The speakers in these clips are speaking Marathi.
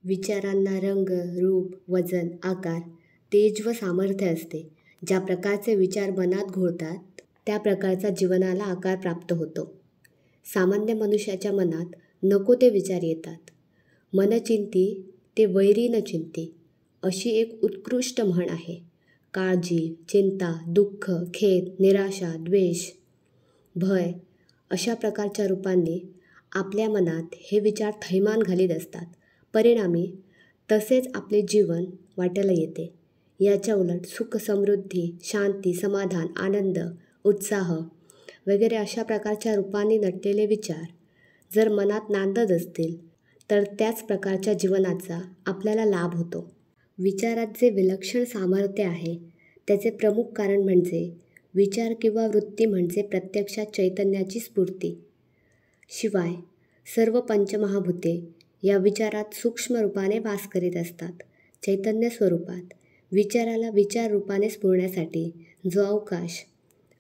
विचारांना रंग, रूप, वजन, आकार, तेज व सामर्थ्य असते. ज्या प्रकारचे विचार मनात घोळतात त्या प्रकारचा जीवनाला आकार प्राप्त होतो. सामान्य मनुष्याच्या मनात नको ते विचार येतात. मन चिंती ते वैरी न चिंती अशी एक उत्कृष्ट म्हण आहे. काळजी, चिंता, दुःख, खेद, निराशा, द्वेष, भय अशा प्रकारच्या रूपांनी आपल्या मनात हे विचार थैमान घालीत असतात. परिणामी तसेच आपले जीवन वाट्याला येते. याच्या उलट सुख, समृद्धी, शांती, समाधान, आनंद, उत्साह वगैरे अशा प्रकारच्या रूपांनी नटलेले विचार जर मनात नांदत असतील तर त्याच प्रकारच्या जीवनाचा आपल्याला लाभ होतो. विचारात जे विलक्षण सामर्थ्य आहे त्याचे प्रमुख कारण म्हणजे विचार किंवा वृत्ती म्हणजे प्रत्यक्षात चैतन्याची स्फूर्ती. शिवाय सर्व पंचमहाभूते या विचारात सूक्ष्म रूपाने वास करीत असतात. चैतन्य स्वरूपात विचाराला विचार रूपाने स्फुरण्यासाठी जो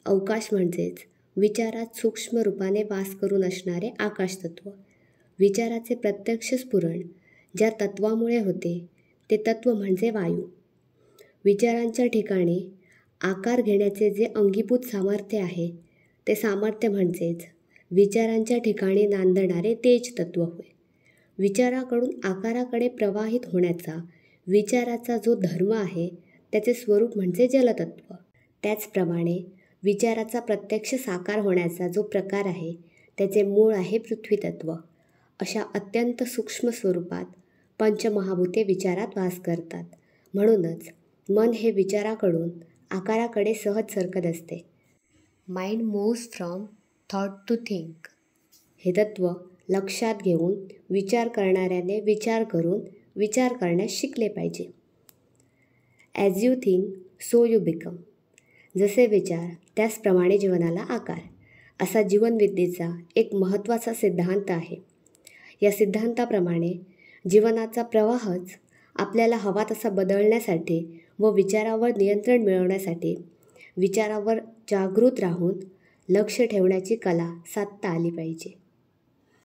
अवकाश म्हणजेच विचारात सूक्ष्म रूपाने वास करून असणारे आकाशतत्व, विचाराचे प्रत्यक्ष स्फुरण ज्या तत्वामुळे होते ते तत्व म्हणजे वायू. विचारांच्या ठिकाणी आकार घेण्याचे जे अंगीभूत सामर्थ्य आहे ते सामर्थ्य म्हणजेच विचारांच्या ठिकाणी नांदणारे तेज तत्व होय. विचाराकडून आकाराकडे प्रवाहित होण्याचा विचाराचा जो धर्म आहे त्याचे स्वरूप म्हणजे जलतत्व. त्याचप्रमाणे विचाराचा प्रत्यक्ष साकार होण्याचा जो प्रकार आहे त्याचे मूळ आहे पृथ्वीतत्व. अशा अत्यंत सूक्ष्म स्वरूपात पंचमहाभूते विचारात वास करतात. म्हणूनच मन हे विचाराकडून आकाराकडे सहज सरकत असते. Mind moves from thought to think हे तत्व लक्षात घेऊन विचार करणाऱ्याने विचार करून विचार करण्यास शिकले पाहिजे. As you think so you become. जसे विचार त्याचप्रमाणे जीवनाला आकार असा जीवनविद्येचा एक महत्त्वाचा सिद्धांत आहे. या सिद्धांताप्रमाणे जीवनाचा प्रवाहच आपल्याला हवा तसा बदलण्यासाठी व विचारावर नियंत्रण मिळवण्यासाठी विचारावर जागृत राहून लक्ष ठेवण्याची कला साधता आली पाहिजे.